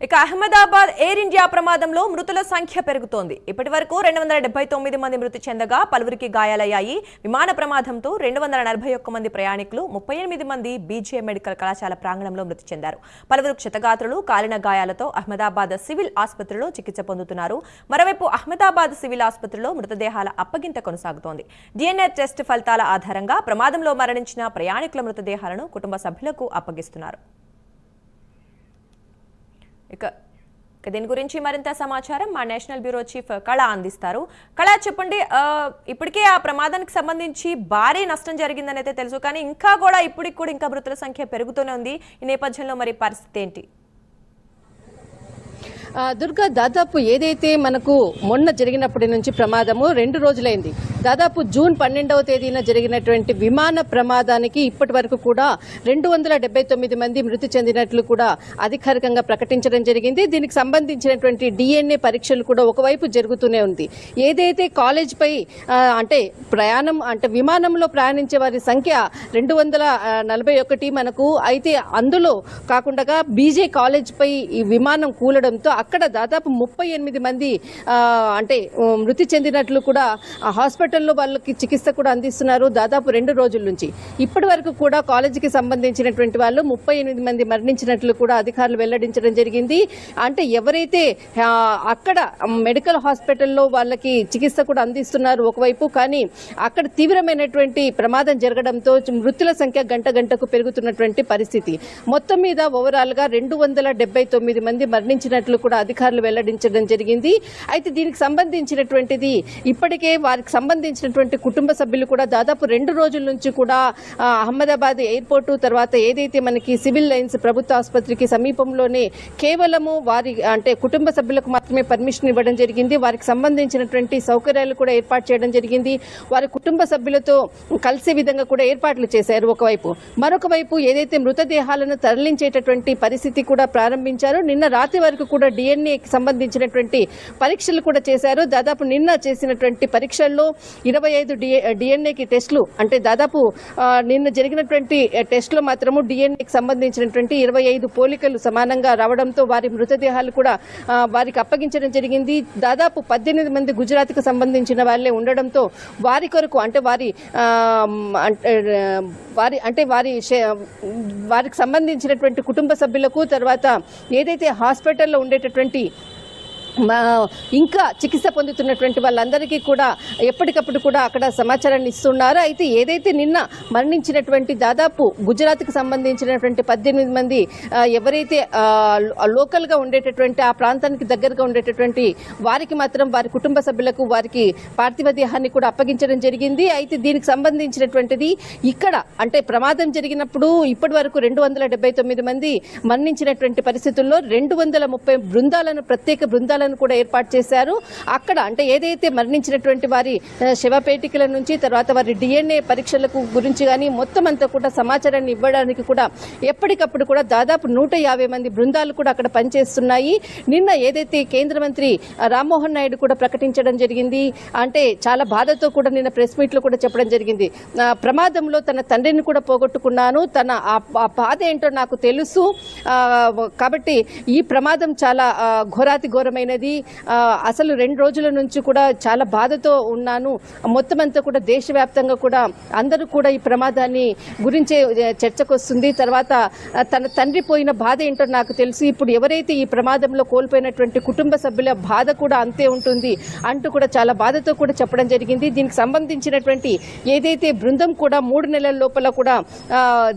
ఇక Ahmedabad air India ప్రమాదంలో మృతుల సంఖ్య పెరుగుతోంది. ఇప్పటివరకు 279 మంది మృతి చెందగా పలువురికి గాయాలయ్యాయి. విమాన ప్రమాదంతో 241 మంది ప్రయాణికులు 38 మంది బీజేఎం మెడికల్ కళాశాల ప్రాంగణంలో మృతి చెందారు. పలువురు క్షతగాత్రులు కాలిన గాయాలతో అహ్మదాబాద్ సివిల్ ఆసుపత్రిలో చికిత్స పొందుతున్నారు. మరోవైపు అహ్మదాబాద్ సివిల్ ఆసుపత్రిలో మృతదేహాల అప్పగింత కొనసాగుతోంది. డిఎన్ఏ టెస్ట్ ఫలితాల ఆధారంగా ప్రమాదంలో మరణించిన ప్రయాణికుల మృతదేహాలను కుటుంబ సభ్యులకు అప్పగిస్తున్నారు. ఇక దీని గురించి మరింత సమాచారం మా నేషనల్ బ్యూరో చీఫ్ కళ అందిస్తారు. కళ, చెప్పండి, ఇప్పటికే ఆ ప్రమాదానికి సంబంధించి భారీ నష్టం జరిగిందని అయితే తెలుసు, కానీ ఇంకా కూడా ఇప్పటికి కూడా ఇంకా మృతుల సంఖ్య పెరుగుతూనే ఉంది. ఈ నేపథ్యంలో మరి పరిస్థితి ఏంటి? దుర్గా, దాదాపు ఏదైతే మనకు మొన్న జరిగినప్పటి నుంచి ప్రమాదము 2 రోజులైంది. దాదాపు జూన్ 12వ తేదీన జరిగినటువంటి విమాన ప్రమాదానికి ఇప్పటి వరకు కూడా 279 మంది మృతి చెందినట్లు కూడా అధికారికంగా ప్రకటించడం జరిగింది. దీనికి సంబంధించినటువంటి డిఎన్ఏ పరీక్షలు కూడా ఒకవైపు జరుగుతూనే ఉంది. ఏదైతే కాలేజ్ పై విమానంలో ప్రయాణించే వారి సంఖ్య 241 మనకు అయితే, అందులో కాకుండా బీజే కాలేజ్ పై ఈ విమానం కూలడంతో అక్కడ దాదాపు 38 మంది మృతి చెందినట్లు కూడా హాస్పిటల్లో వాళ్ళకి చికిత్స కూడా అందిస్తున్నారు. దాదాపు 2 రోజుల నుంచి ఇప్పటి వరకు కూడా కాలేజీకి సంబంధించినటువంటి వాళ్ళు 38 మంది మరణించినట్లు కూడా అధికారులు వెల్లడించడం జరిగింది. అంటే ఎవరైతే అక్కడ మెడికల్ హాస్పిటల్లో వాళ్ళకి చికిత్స కూడా అందిస్తున్నారు ఒకవైపు, కానీ అక్కడ తీవ్రమైనటువంటి ప్రమాదం జరగడంతో మృతుల సంఖ్య గంటకు పెరుగుతున్నటువంటి పరిస్థితి. మొత్తం మీద ఓవరాల్ గా 279 మంది మరణించినట్లు కూడా అధికారులు వెల్లడించడం జరిగింది. అయితే దీనికి సంబంధించినటువంటిది ఇప్పటికే వారికి సంబంధించినటువంటి కుటుంబ సభ్యులు కూడా దాదాపు 2 రోజుల నుంచి కూడా అహ్మదాబాద్ ఎయిర్పోర్ట్ తర్వాత ఏదైతే మనకి సివిల్ లైన్స్ ప్రభుత్వ ఆసుపత్రికి సమీపంలోనే కేవలము వారి కుటుంబ సభ్యులకు మాత్రమే పర్మిషన్ ఇవ్వడం జరిగింది. వారికి సంబంధించినటువంటి సౌకర్యాలు కూడా ఏర్పాటు చేయడం జరిగింది. వారి కుటుంబ సభ్యులతో కలిసే విధంగా కూడా ఏర్పాట్లు చేశారు ఒకవైపు. మరొక వైపు ఏదైతే మృతదేహాలను తరలించేటటువంటి పరిస్థితి కూడా ప్రారంభించారు. నిన్న రాత్రి వరకు కూడా డిఎన్ఏకి సంబంధించినటువంటి పరీక్షలు కూడా చేశారు. దాదాపు నిన్న చేసినటువంటి పరీక్షల్లో 25 డిఎన్ఏకి టెస్టులు, దాదాపు నిన్న జరిగినటువంటి టెస్టులో మాత్రము డిఎన్ఏకి సంబంధించినటువంటి 25 పోలికలు సమానంగా రావడంతో వారి మృతదేహాలు కూడా వారికి అప్పగించడం జరిగింది. దాదాపు 18 మంది గుజరాత్కు సంబంధించిన వాళ్ళే ఉండడంతో వారి కొరకు వారికి సంబంధించినటువంటి కుటుంబ సభ్యులకు తర్వాత ఏదైతే హాస్పిటల్లో ఉండేటటువంటి ఇంకా చికిత్స పొందుతున్నటువంటి వాళ్ళందరికీ కూడా ఎప్పటికప్పుడు కూడా అక్కడ సమాచారాన్ని ఇస్తున్నారు. అయితే ఏదైతే నిన్న మరణించినటువంటి దాదాపు గుజరాత్కి సంబంధించినటువంటి 18 మంది ఎవరైతే లోకల్గా ఉండేటటువంటి ఆ ప్రాంతానికి దగ్గరగా ఉండేటటువంటి వారికి మాత్రం వారి కుటుంబ సభ్యులకు వారికి పార్థివ దేహాన్ని కూడా అప్పగించడం జరిగింది. అయితే దీనికి సంబంధించినటువంటిది ఇక్కడ ప్రమాదం జరిగినప్పుడు ఇప్పటి వరకు 279 మంది మరణించినటువంటి పరిస్థితుల్లో 230 బృందాలను ప్రత్యేక బృందాలను కూడా ఏర్పాటు చేశారు. అక్కడ ఏదైతే మరణించినటువంటి వారి శవపేటికల నుంచి తర్వాత వారి డిఎన్ఏ పరీక్షలకు గురించి కానీ మొత్తం అంతా కూడా సమాచారాన్ని ఇవ్వడానికి కూడా ఎప్పటికప్పుడు కూడా దాదాపు 150 మంది బృందాలు కూడా అక్కడ పనిచేస్తున్నాయి. నిన్న ఏదైతే కేంద్ర మంత్రి రామ్మోహన్ నాయుడు కూడా ప్రకటించడం జరిగింది. చాలా బాధతో కూడా నిన్న ప్రెస్ మీట్ లో కూడా చెప్పడం జరిగింది. ప్రమాదంలో తన తండ్రిని కూడా పోగొట్టుకున్నాను, తన ఆ బాధ ఏంటో నాకు తెలుసు, కాబట్టి ఈ ప్రమాదం చాలా ఘోరాతి ఘోరమైన అసలు 2 రోజుల నుంచి కూడా చాలా బాధతో ఉన్నాను. మొత్తం అంతా కూడా దేశవ్యాప్తంగా కూడా అందరూ కూడా ఈ ప్రమాదాన్ని గురించే చర్చకు వస్తుంది. తర్వాత తన తండ్రి పోయిన బాధ ఏంటో నాకు తెలుసు, ఇప్పుడు ఎవరైతే ఈ ప్రమాదంలో కోల్పోయినటువంటి కుటుంబ సభ్యుల బాధ కూడా అంతే ఉంటుంది అంటూ కూడా చాలా బాధతో కూడా చెప్పడం జరిగింది. దీనికి సంబంధించినటువంటి ఏదైతే బృందం కూడా 3 నెలల లోపల కూడా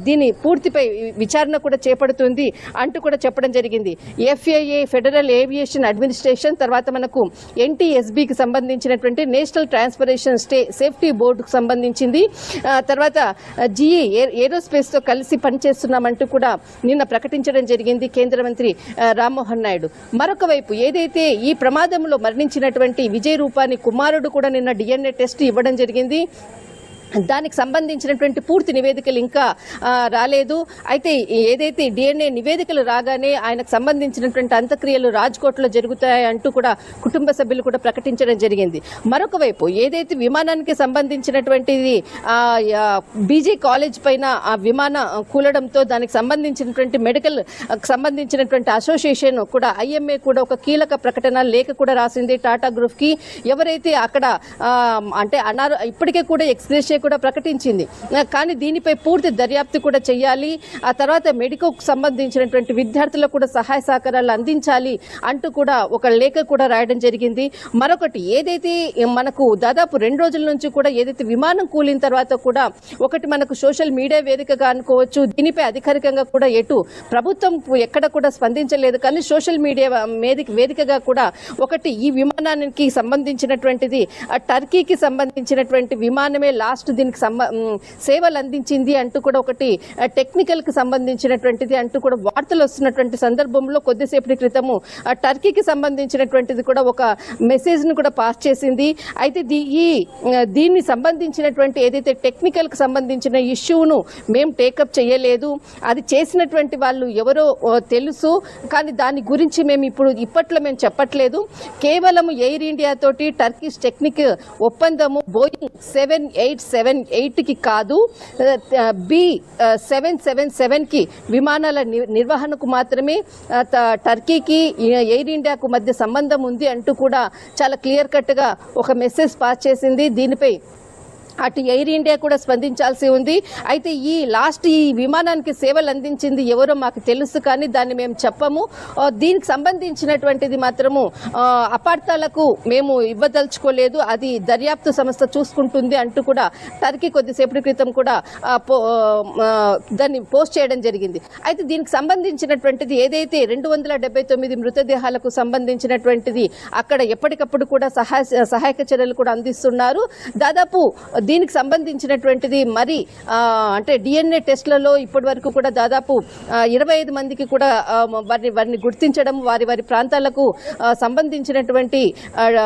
దీని పూర్తిపై విచారణ కూడా చేపడుతుంది అంటూ కూడా చెప్పడం జరిగింది. FAA ఫెడరల్ ఏవియేషన్ అడ్మినిస్ట్రేషన్ తర్వాత మనకు NTSBకి సంబంధించినటువంటి నేషనల్ ట్రాన్స్పోర్టేషన్ సేఫ్టీ బోర్డుకు సంబంధించింది, తర్వాత GE ఏరోస్పేస్ తో కలిసి పనిచేస్తున్నామంటూ కూడా నిన్న ప్రకటించడం జరిగింది కేంద్ర మంత్రి రామ్మోహన్ నాయుడు. మరొక వైపు ఏదైతే ఈ ప్రమాదంలో మరణించినటువంటి విజయ్ రూపాని కుమారుడు కూడా నిన్న DNA టెస్ట్ ఇవ్వడం జరిగింది. దానికి సంబంధించినటువంటి పూర్తి నివేదికలు ఇంకా రాలేదు. అయితే ఏదైతే డిఎన్ఏ నివేదికలు రాగానే ఆయనకు సంబంధించినటువంటి అంత్యక్రియలు రాజ్కోట్లో జరుగుతాయి అంటూ కూడా కుటుంబ సభ్యులు కూడా ప్రకటించడం జరిగింది. మరొక వైపు ఏదైతే విమానానికి సంబంధించినటువంటిది బీజీ కాలేజ్ పైన ఆ విమానం కూలడంతో దానికి సంబంధించినటువంటి మెడికల్ సంబంధించినటువంటి అసోసియేషన్ కూడా ఐఎంఏ కూడా ఒక కీలక ప్రకటన లేఖ కూడా రాసింది టాటా గ్రూప్ కి. ఎవరైతే అక్కడ అంటే ఇప్పటికే కూడా ఎక్స్గ్రేషియా కూడా ప్రకటించింది. కానీ దీనిపై పూర్తి దర్యాప్తు కూడా చేయాలి. ఆ తర్వాత మెడికోకు సంబంధించినటువంటి విద్యార్థులకు కూడా సహాయ సహకారాలు అందించాలి అంటూ కూడా ఒక లేఖ కూడా రాయడం జరిగింది. మరొకటి ఏదైతే మనకు దాదాపు 2 రోజుల నుంచి కూడా ఏదైతే విమానం కూలిన తర్వాత కూడా ఒకటి మనకు సోషల్ మీడియా వేదికగా అనుకోవచ్చు, దీనిపై అధికారికంగా కూడా ఎటు ప్రభుత్వం ఎక్కడ కూడా స్పందించలేదు. కానీ సోషల్ మీడియా వేదికగా కూడా ఒకటి ఈ విమానానికి సంబంధించినటువంటిది టర్కీకి సంబంధించినటువంటి విమానమే లాస్ట్ దీనికి సేవలు అందించింది అంటూ కూడా ఒకటి టెక్నికల్ కి సంబంధించినటువంటిది అంటూ కూడా వార్తలు వస్తున్నటువంటి సందర్భంలో కొద్దిసేపటి క్రితము టర్కీకి సంబంధించినటువంటిది కూడా ఒక మెసేజ్ ను కూడా పాస్ చేసింది. అయితే దీన్ని సంబంధించినటువంటి ఏదైతే టెక్నికల్ కి సంబంధించిన ఇష్యూను మేము టేకప్ చేయలేదు. అది చేసినటువంటి వాళ్ళు ఎవరో తెలుసు, కానీ దాని గురించి మేము ఇప్పట్లో మేము చెప్పట్లేదు. కేవలం ఎయిర్ ఇండియా తోటి టర్కిష్ టెక్నిక్ ఒప్పందము బోయింగ్ 787 కి కాదు, B777 కి విమానాల నిర్వహణకు మాత్రమే టర్కీకి ఎయిర్ ఇండియాకు మధ్య సంబంధం ఉంది అంటూ కూడా చాలా క్లియర్ కట్ గా ఒక మెసేజ్ పాస్ చేసింది. దీనిపై అటు ఎయిర్ ఇండియా కూడా స్పందించాల్సి ఉంది. అయితే ఈ విమానానికి సేవలు అందించింది ఎవరో మాకు తెలుసు, కానీ దాన్ని మేము చెప్పము. దీనికి సంబంధించినటువంటిది మాత్రము అపార్థాలకు మేము ఇవ్వదలుచుకోలేదు, అది దర్యాప్తు సంస్థ చూసుకుంటుంది అంటూ కూడా టర్కీ కొద్దిసేపటి క్రితం కూడా దాన్ని పోస్ట్ చేయడం జరిగింది. అయితే దీనికి సంబంధించినటువంటిది ఏదైతే 279 మృతదేహాలకు సంబంధించినటువంటిది అక్కడ ఎప్పటికప్పుడు కూడా సహాయక చర్యలు కూడా అందిస్తున్నారు. దాదాపు దీనికి సంబంధించినటువంటిది మరి అంటే డిఎన్ఏ టెస్ట్లలో ఇప్పటి వరకు కూడా దాదాపు 25 మందికి కూడా వారిని గుర్తించడం, వారి ప్రాంతాలకు సంబంధించినటువంటి